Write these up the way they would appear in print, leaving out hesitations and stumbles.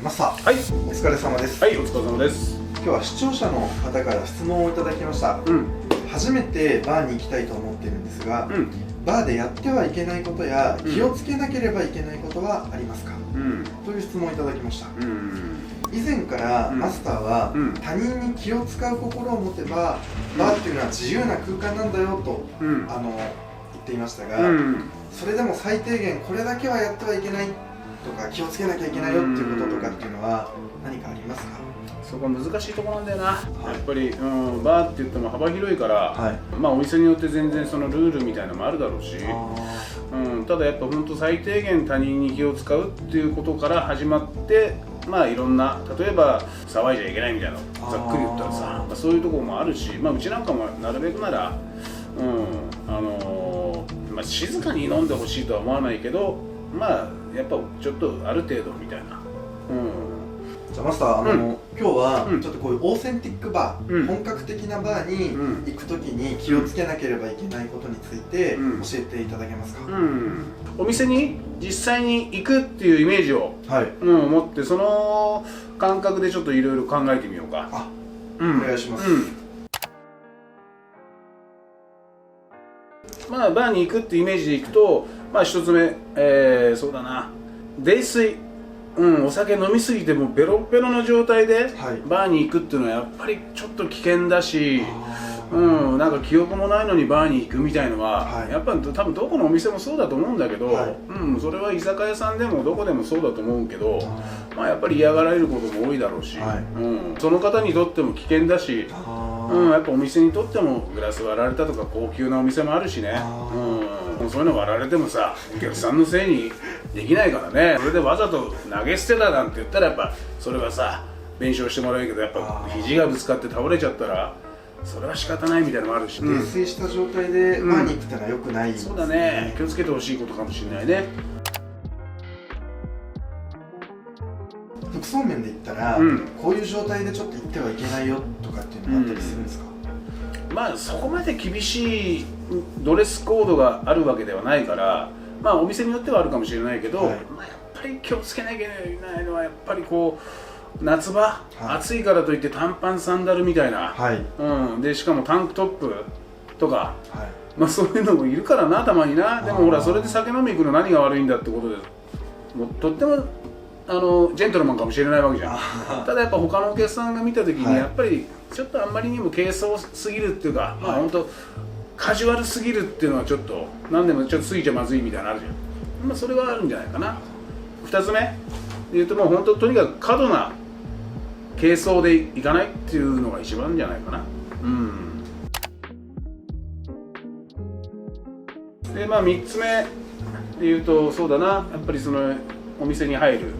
マスター、はい、お疲れ様です。はい、お疲れ様です。今日は視聴者の方から質問をいただきました。初めてバーに行きたいと思っているんですが、バーでやってはいけないことや気をつけなければいけないことはありますか、という質問をいただきました。以前からマスターは他人に気を使う心を持てばバーっていうのは自由な空間なんだよと言っていましたが、それでも最低限これだけはやってはいけないとか気をつけなきゃいけないよっていうこととかっていうのは何かありますか？そこは難しいところなんだよな、やっぱり、バーって言っても幅広いから、まあお店によって全然そのルールみたいなのもあるだろうし、ただやっぱ本当最低限他人に気を使うっていうことから始まって、まあいろんな、例えば騒いじゃいけないみたいなのざっくり言ったらさ、そういうところもあるし、まあうちなんかもなるべくなら、まあ、静かに飲んでほしいとは思わないけど、まあやっぱちょっとある程度みたいな。じゃあマスター、今日はちょっとこういうオーセンティックバー、本格的なバーに行くときに気をつけなければいけないことについて教えていただけますか？お店に実際に行くっていうイメージを、持って、その感覚でちょっといろいろ考えてみようか。お願いします。まあバーに行くってイメージでいくと、まあ一つ目、そうだな、泥酔、お酒飲みすぎてもベロベロの状態でバーに行くっていうのはやっぱりちょっと危険だし、なんか記憶もないのにバーに行くみたいのは、やっぱり多分どこのお店もそうだと思うんだけど、それは居酒屋さんでもどこでもそうだと思うけど、まあやっぱり嫌がられることも多いだろうし、その方にとっても危険だし、やっぱお店にとってもグラス割られたとか高級なお店もあるしね、そういうの割られてもさ、お客さんのせいにできないからね。それでわざと投げ捨てたなんて言ったらやっぱそれはさ弁償してもらえるけど、やっぱ肘がぶつかって倒れちゃったらそれは仕方ないみたいなのもあるし、泥酔した状態でバーに行くってのは良くないですね。そうだね、気をつけてほしいことかもしれないね。服装面で言ったら、こういう状態でちょっと行ってはいけないよとかっていうのがあったりするんですか？まあそこまで厳しいドレスコードがあるわけではないから、まあお店によってはあるかもしれないけど、まあやっぱり気をつけなきゃいけないのはやっぱりこう夏場、暑いからといって短パンサンダルみたいな、でしかもタンクトップとか、まあそういうのもいるからな、たまにな。でもほら、それで酒飲み行くの何が悪いんだってことで、もうとってもジェントルマンかもしれないわけじゃん。ただやっぱ他のお客さんが見た時にやっぱりちょっとあんまりにも軽装すぎるっていうか、まあ本当カジュアルすぎるっていうのはちょっと何でもちょっと過ぎちゃまずいみたいなのあるじゃん。まあそれはあるんじゃないかな。2つ目で言うと、もう本当とにかく過度な軽装でいかないっていうのが一番じゃないかな。でまあ3つ目で言うと、そうだな、やっぱりそのお店に入る、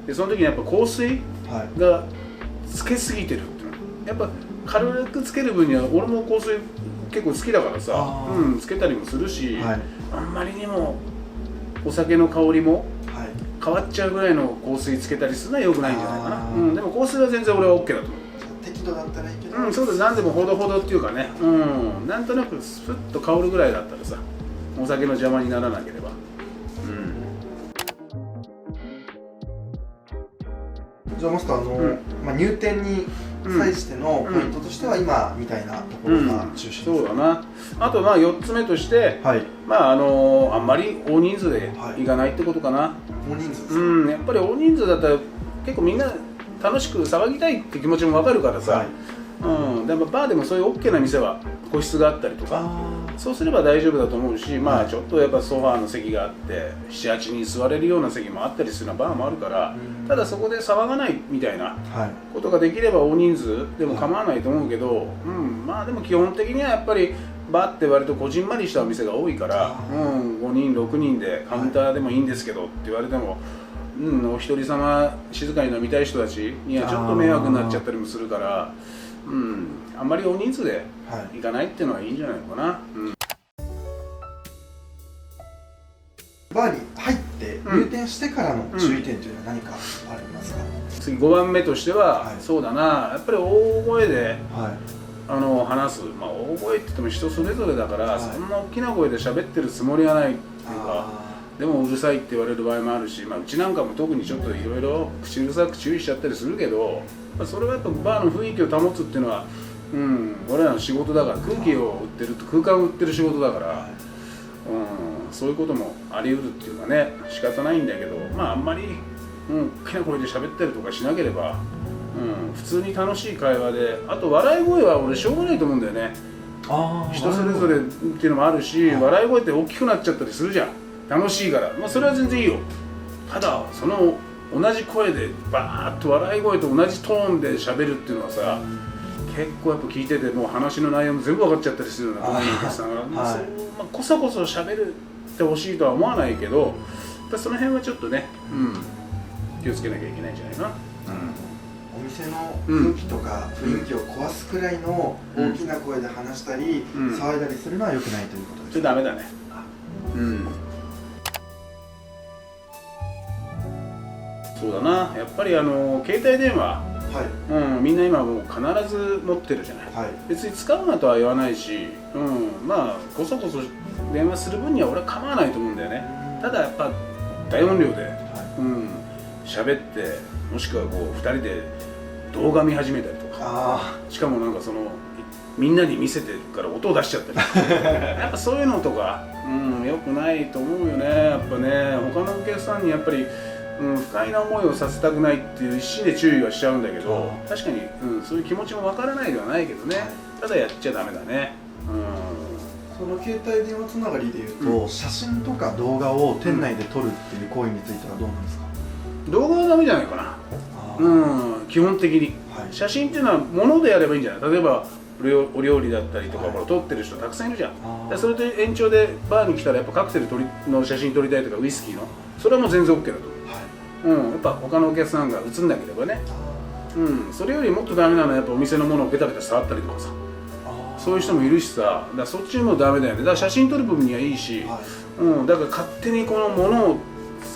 でその時にやっぱ香水がつけすぎてるっていうの、やっぱ軽くつける分には俺も香水結構好きだからさ、つけたりもするし、あんまりにもお酒の香りも変わっちゃうぐらいの香水つけたりするのは良くないんじゃないかな。でも香水は全然俺は OK だと思う。適度だったらいいけど、そうです。何でもほどほどっていうかね、なんとなくスッと香るぐらいだったらさ、お酒の邪魔にならなければ。じゃあマスター、入店に際してのポイントとしては今みたいなところが中心ですね。そうだな。あとまあ4つ目として、まああんまり大人数で行かないってことかな。大人数ですか？やっぱり大人数だったら結構みんな楽しく騒ぎたいって気持ちも分かるからさ、でもバーでもそういう OK な店は個室があったりとか、そうすれば大丈夫だと思うし、まあちょっとやっぱソファーの席があって7、8人座れるような席もあったりするようなバーもあるから、ただそこで騒がないみたいなことができれば大人数でも構わないと思うけど、まあでも基本的にはやっぱりバーって割とこじんまりしたお店が多いから、5人6人でカウンターでもいいんですけどって言われても、お一人様静かに飲みたい人たちにはちょっと迷惑になっちゃったりもするから、あんまり大人数で行かないっていうのはいいんじゃないのかな。バーに入って入店してからの注意点というのは何かありますか？次5番目としては、そうだな、やっぱり大声で話す、大声って言っても人それぞれだから、そんな大きな声で喋ってるつもりはないっていうか、でもうるさいって言われる場合もあるし、うちなんかも特にちょっといろいろ口うるさく注意しちゃったりするけど、それはやっぱバーの雰囲気を保つっていうのは、俺らの仕事だから、空気を売ってる空間を売ってる仕事だから、そういうこともあり得るっていうかね、仕方ないんだけど、あんまり大きな声で喋ったりとかしなければ、普通に楽しい会話で、あと笑い声は俺しょうがないと思うんだよね。人それぞれっていうのもあるし、笑い声って大きくなっちゃったりするじゃん、楽しいから、それは全然いいよ。ただその同じ声でバーッと笑い声と同じトーンで喋るっていうのはさ、結構やっぱ聞いててもう話の内容も全部分かっちゃったりするようなお客さんが、こそこそ喋るってほしいとは思わないけど、その辺はちょっとね、気をつけなきゃいけないんじゃないかな。お店の空気とか雰囲気を壊すくらいの大きな声で話したり、騒いだりするのは良くないということです。それダメだね。そうだな、やっぱり携帯電話、みんな今もう必ず持ってるじゃない、別に使うなとは言わないし、こそこそ電話する分には俺は構わないと思うんだよね。ただやっぱ大音量で喋って、もしくは2人で動画見始めたりとか、しかもなんかみんなに見せてるから音を出しちゃったりやっぱそういうのとか、良くないと思うよね。やっぱね、他のお客さんにやっぱり不快な思いをさせたくないっていう一心で注意はしちゃうんだけど、確かに、そういう気持ちもわからないではないけどね、ただやっちゃダメだね。その携帯電話つながりでいうと、写真とか動画を店内で撮るっていう行為についてはどうなんですか？動画はダメじゃないかな。基本的に、写真っていうのは物でやればいいんじゃない？例えばお料理だったりとか、撮ってる人たくさんいるじゃん。それと延長でバーに来たらやっぱカクテルの写真撮りたいとか、ウイスキーの、それはもう全然 OK だと思う。やっぱ他のお客さんが映んなければね。それよりもっとダメなのはやっぱお店のものをベタベタ触ったりとかさ、そういう人もいるしさ、だからそっちもダメだよね。だから写真撮る部分にはいいし、だから勝手にこのものを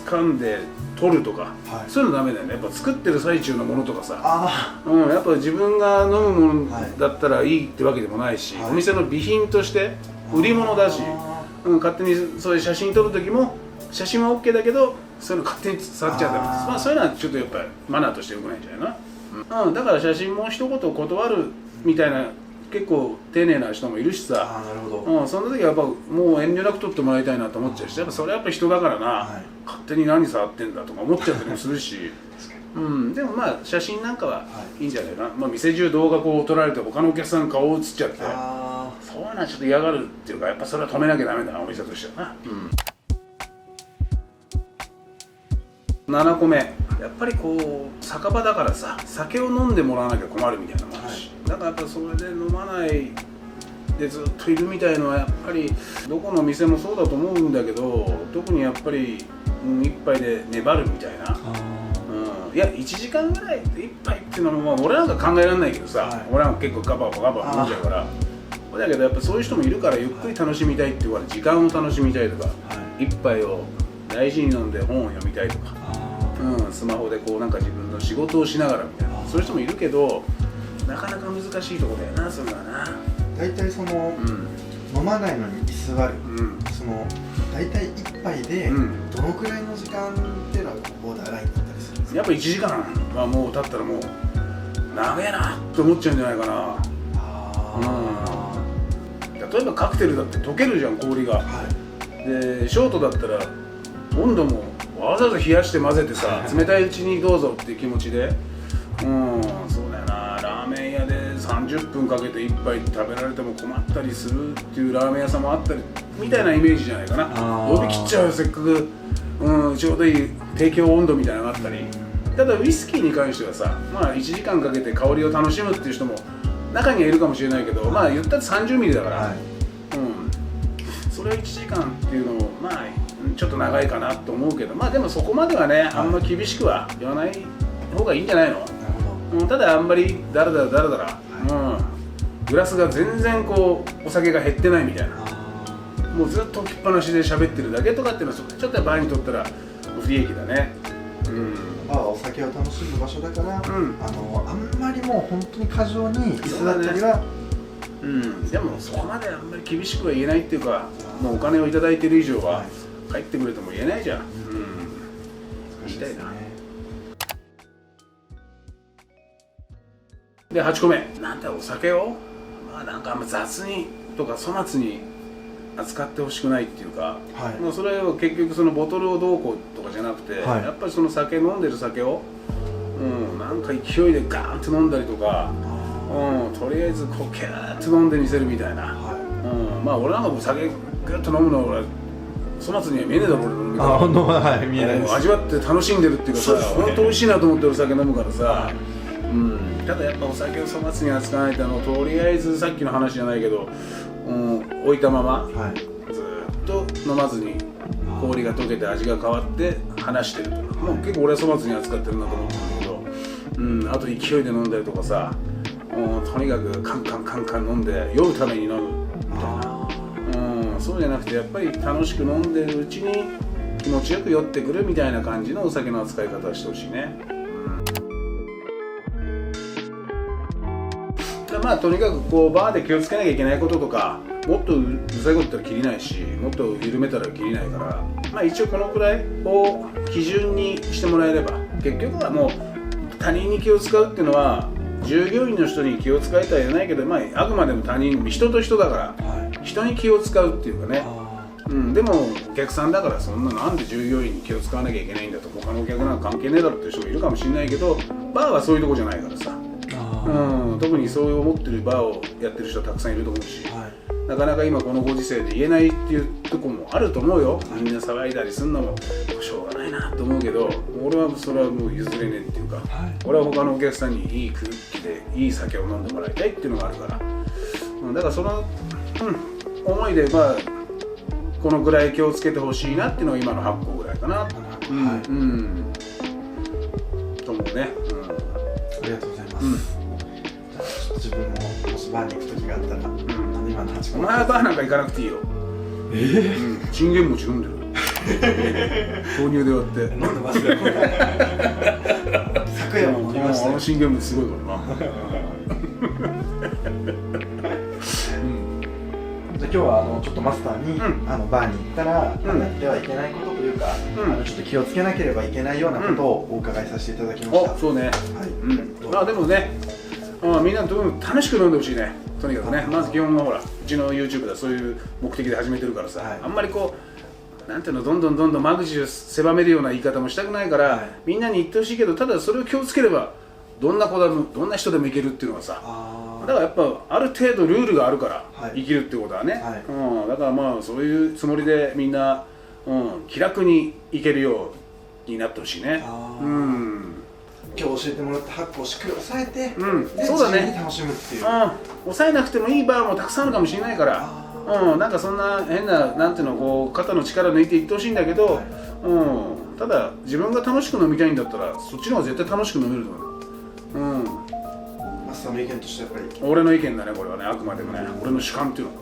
掴んで撮るとか、そういうのダメだよね。やっぱ作ってる最中のものとかさ、やっぱ自分が飲むものだったらいいってわけでもないし、お店の備品として売り物だし、勝手にそういう写真撮る時も写真は OK だけど、そういうの勝手に触っちゃダメです。そういうのはちょっとやっぱりマナーとして良くないんじゃないな。だから写真も一言断るみたいな結構丁寧な人もいるしさ、その時はやっぱもう遠慮なく撮ってもらいたいなと思っちゃうし、やっぱそれはやっぱ人だからな、勝手に何触ってんだとか思っちゃったりもするしでも写真なんかはいいんじゃないかな。店中動画撮られて他のお客さんの顔映っちゃって、そういうのはちょっと嫌がるっていうか、やっぱそれは止めなきゃダメだな、お店としてはな。7個目、やっぱり酒場だからさ、酒を飲んでもらわなきゃ困るみたいなのもあるし、だからやっぱそれで飲まないでずっといるみたいのはやっぱりどこの店もそうだと思うんだけど、特にやっぱり一杯で粘るみたいな、いや1時間ぐらいで一杯っていうのも俺なんか考えられないけどさ、俺なんか結構ガバガバ飲んじゃうから、だけどやっぱそういう人もいるから、ゆっくり楽しみたいっていうから時間を楽しみたいとか、一杯を大事に飲んで本を読みたいとか、スマホでなんか自分の仕事をしながらみたいな、そういう人もいるけど、なかなか難しいところだよな、それはな。大体飲まないのに居座る、大体一杯でどのくらいの時間っていうのはボーダーラインだったりするんですか？やっぱ1時間はもう経ったらもう長えなって思っちゃうんじゃないかな。例えばカクテルだって溶けるじゃん、氷が。でショートだったら温度もわざわざ冷やして混ぜてさ、冷たいうちにどうぞっていう気持ちで、そうだよな。ラーメン屋で30分かけて1杯食べられても困ったりするっていうラーメン屋さんもあったりみたいなイメージじゃないかな。呼び切っちゃうよ、せっかく、ちょうどいい提供温度みたいなのがあったり。ただウイスキーに関してはさ、1時間かけて香りを楽しむっていう人も中にはいるかもしれないけど、言ったら30ミリだから、それ1時間っていうのもちょっと長いかなと思うけど、でもそこまではね、あんま厳しくは言わない方がいいんじゃないの？ただあんまりダラダラ、グラスが全然お酒が減ってないみたいな、もうずっと置きっぱなしで喋ってるだけとかっていうのはちょっと場合にとったら不利益だね。お酒を楽しむ場所だから、あんまりもう本当に過剰に居座ったりは、でもそこまであんまり厳しくは言えないっていうか、もうお金をいただいてる以上は、帰ってくれとも言えないじゃん。難しいですね。で8個目、なんだお酒をまあなんかあんま雑にとか粗末に扱ってほしくないっていうか、もうそれを結局そのボトルをどうこうとかじゃなくて、やっぱりその飲んでる酒を、なんか勢いでガーンと飲んだりとか、とりあえずこうキャーッと飲んでみせるみたいな、まあ俺なんかも酒グッと飲むのは俺粗末には見えねえだろ俺飲み方見えないです。味わって楽しんでるっていうかさ、本当美味しいなと思ってお酒飲むからさ、ただやっぱお酒を粗末に扱わないととりあえずさっきの話じゃないけど、置いたまま、ずっと飲まずに氷が溶けて味が変わって離してると、もう結構俺は粗末に扱ってるなと思ってるんだけど、あと勢いで飲んだりとかさ、とにかくカンカンカンカン飲んで酔うために飲むみたいな、そうじゃなくてやっぱり楽しく飲んでるうちに気持ちよく酔ってくるみたいな感じのお酒の扱い方をしてほしいね。まあとにかくこうバーで気をつけなきゃいけないこととか、もっとうざいこと言ったらきりないし、もっと緩めたらきりないから、まあ一応このくらいを基準にしてもらえれば、結局はもう他人に気を使うっていうのは従業員の人に気を使いたいじゃないけど、まああくまでも他人、人と人だから、人に気を使うっていうかね。でもお客さんだからそんななんで従業員に気を使わなきゃいけないんだと、他のお客なんか関係ねえだろっていう人もいるかもしれないけど、バーはそういうとこじゃないからさ。特にそういう思ってるバーをやってる人はたくさんいると思うし、なかなか今このご時世で言えないっていうとこもあると思うよ。みんな騒いだりするのもしょうがないなと思うけど、俺はそれはもう譲れねえっていうか、俺は他のお客さんにいい空気でいい酒を飲んでもらいたいっていうのがあるから、だからその、思いでまあこのぐらい気をつけてほしいなっていうのが今の8個ぐらいかなと思うね。ありがとうございます。自分ももしバーに行く時があったら、今の8個。お前はバーなんか行かなくていいよ。信玄餅飲んでる。豆乳で割って。飲んでますよ。昨夜も飲みましたよ。信玄餅すごいからな。じゃあ今日はちょっとマスターに、バーに行ったら、やってはいけないことというか、ちょっと気をつけなければいけないようなことをお伺いさせていただきました。そうね。でもね、みんな楽しく飲んでほしいね。とにかくね、まず基本はほら、うちの YouTube ではそういう目的で始めてるからさ、あんまりこうなんていうの、どんどん間口を狭めるような言い方もしたくないから、みんなに言ってほしいけど、ただそれを気をつければどんな子でもどんな人でもいけるっていうのはさ、だからやっぱある程度ルールがあるから生きるってことはね、だからまあそういうつもりでみんな、気楽にいけるようになってほしいね。今日教えてもらった8個をしっかり押さえて、そうだね、楽しむっていう。抑えなくてもいいバーもたくさんあるかもしれないから、なんかそんな変な、なんていうの、こう肩の力抜いていってほしいんだけど、ただ自分が楽しく飲みたいんだったらそっちの方が絶対楽しく飲めると思う。マスターの意見としてやっぱり俺の意見だね、これはね、あくまでもね、俺の主観っていうの。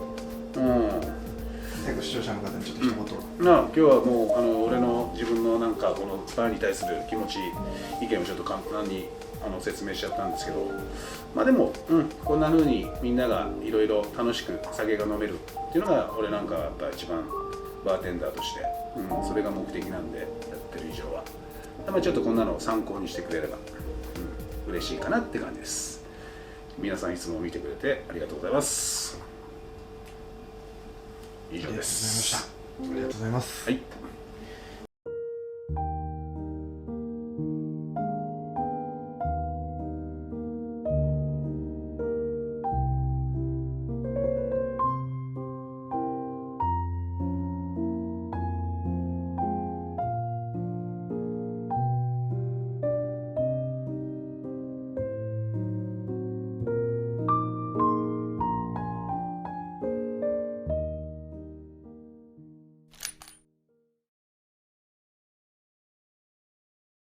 最後視聴者の方にちょっと一言。今日はもう俺の自分のなんかこのバーに対する気持ち、意見をちょっと簡単に説明しちゃったんですけど、まあでも、こんな風にみんながいろいろ楽しく酒が飲めるっていうのが俺なんかやっぱ一番バーテンダーとして、それが目的なんでやってる以上は、まあちょっとこんなのを参考にしてくれれば、嬉しいかなって感じです。皆さんいつも見てくれてありがとうございます。以上です。ありがとうございます。はい。